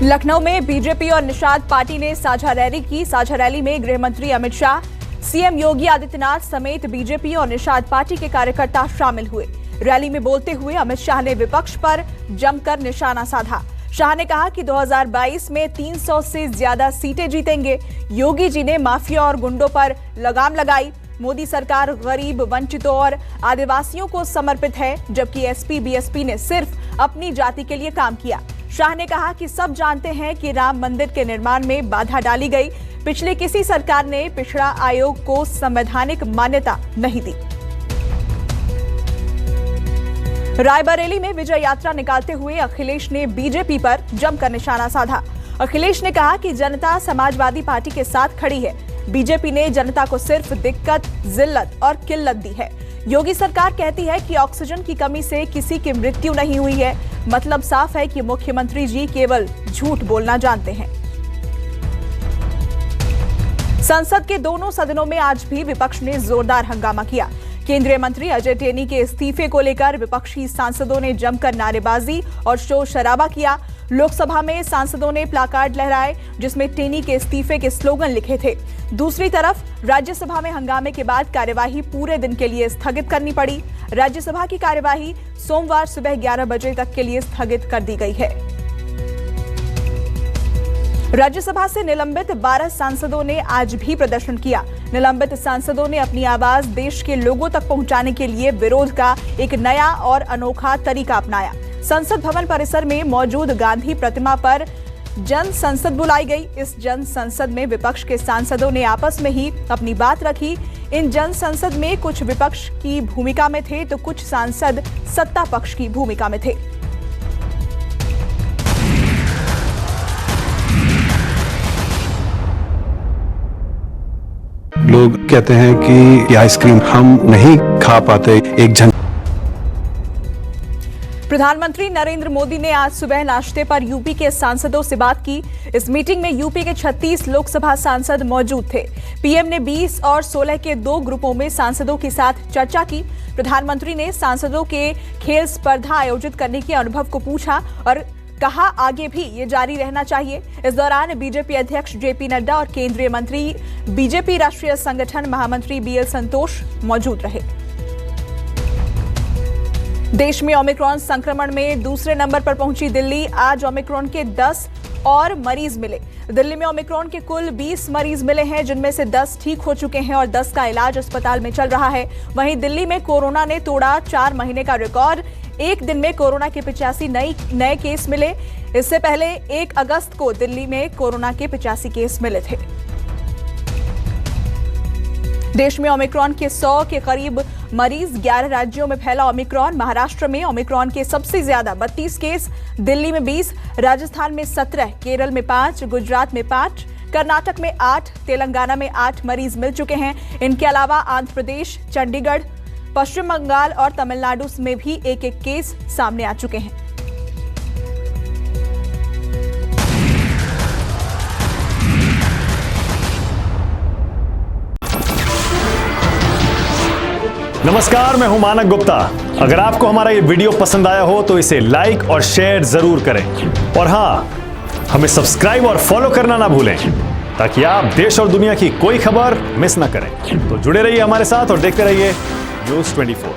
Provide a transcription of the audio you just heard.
लखनऊ में बीजेपी और निषाद पार्टी ने साझा रैली की। साझा रैली में गृह मंत्री अमित शाह, सीएम योगी आदित्यनाथ समेत बीजेपी और निषाद पार्टी के कार्यकर्ता शामिल हुए। रैली में बोलते हुए अमित शाह ने विपक्ष पर जमकर निशाना साधा। शाह ने कहा कि 2022 में 300 से ज्यादा सीटें जीतेंगे। योगी जी ने माफिया और गुंडों पर लगाम लगाई। मोदी सरकार गरीब, वंचितों और आदिवासियों को समर्पित है, जबकि एसपी बीएसपी ने सिर्फ अपनी जाति के लिए काम किया। शाह ने कहा कि सब जानते हैं कि राम मंदिर के निर्माण में बाधा डाली गई। पिछले किसी सरकार ने पिछड़ा आयोग को संवैधानिक मान्यता नहीं दी। रायबरेली में विजय यात्रा निकालते हुए अखिलेश ने बीजेपी पर जमकर निशाना साधा। अखिलेश ने कहा कि जनता समाजवादी पार्टी के साथ खड़ी है। बीजेपी ने जनता को सिर्फ दिक्कत, जिल्लत और किल्लत दी है। योगी सरकार कहती है कि ऑक्सीजन की कमी से किसी की मृत्यु नहीं हुई है। मतलब साफ है कि मुख्यमंत्री जी केवल झूठ बोलना जानते हैं। संसद के दोनों सदनों में आज भी विपक्ष ने जोरदार हंगामा किया। केंद्रीय मंत्री अजय टेनी के इस्तीफे को लेकर विपक्षी सांसदों ने जमकर नारेबाजी और शोर शराबा किया। लोकसभा में सांसदों ने प्लाकार्ड लहराए जिसमें टेनी के इस्तीफे के स्लोगन लिखे थे। दूसरी तरफ राज्यसभा में हंगामे के बाद कार्यवाही पूरे दिन के लिए स्थगित करनी पड़ी। राज्यसभा की कार्यवाही सोमवार सुबह 11 बजे तक के लिए स्थगित कर दी गई है। राज्यसभा से निलंबित 12 सांसदों ने आज भी प्रदर्शन किया। निलंबित सांसदों ने अपनी आवाज देश के लोगों तक पहुंचाने के लिए विरोध का एक नया और अनोखा तरीका अपनाया। संसद भवन परिसर में मौजूद गांधी प्रतिमा पर जन संसद बुलाई गई। इस जन संसद में विपक्ष के सांसदों ने आपस में ही अपनी बात रखी। इन जन संसद में कुछ विपक्ष की भूमिका में थे तो कुछ सांसद सत्ता पक्ष की भूमिका में थे। लोग कहते हैं कि ये आइसक्रीम हम नहीं खा पाते। एक जन प्रधानमंत्री नरेंद्र मोदी ने आज सुबह नाश्ते पर यूपी के सांसदों से बात की। इस मीटिंग में यूपी के 36 लोकसभा सांसद मौजूद थे। पीएम ने 20 और 16 के 2 ग्रुपों में सांसदों के साथ चर्चा की। प्रधानमंत्री ने सांसदों के खेल स्पर्धा आयोजित करने के अनुभव को पूछा और कहा आगे भी ये जारी रहना चाहिए। इस दौरान बीजेपी अध्यक्ष जेपी नड्डा और केंद्रीय मंत्री, बीजेपी राष्ट्रीय संगठन महामंत्री बीएल संतोष मौजूद रहे। देश में ओमिक्रॉन संक्रमण में दूसरे नंबर पर पहुंची दिल्ली। आज ओमिक्रॉन के 10 और मरीज मिले। दिल्ली में ओमिक्रॉन के कुल 20 मरीज मिले हैं, जिनमें से 10 ठीक हो चुके हैं और 10 का इलाज अस्पताल में चल रहा है। वहीं दिल्ली में कोरोना ने तोड़ा 4 महीने का रिकॉर्ड। एक दिन में कोरोना के 85 नए केस मिले। इससे पहले 1 अगस्त को दिल्ली में कोरोना के 85 केस मिले थे। देश में ओमिक्रॉन के 100 के करीब मरीज। 11 राज्यों में फैला ओमिक्रॉन। महाराष्ट्र में ओमिक्रॉन के सबसे ज्यादा 32 केस, दिल्ली में 20, राजस्थान में 17, केरल में 5, गुजरात में 5, कर्नाटक में 8, तेलंगाना में 8 मरीज मिल चुके हैं। इनके अलावा आंध्र प्रदेश, चंडीगढ़, पश्चिम बंगाल और तमिलनाडु में भी 1-1 केस सामने आ चुके हैं। नमस्कार, मैं हूं मानक गुप्ता। अगर आपको हमारा ये वीडियो पसंद आया हो तो इसे लाइक और शेयर जरूर करें और हां, हमें सब्सक्राइब और फॉलो करना ना भूलें ताकि आप देश और दुनिया की कोई खबर मिस ना करें। तो जुड़े रहिए हमारे साथ और देखते रहिए न्यूज़ 24।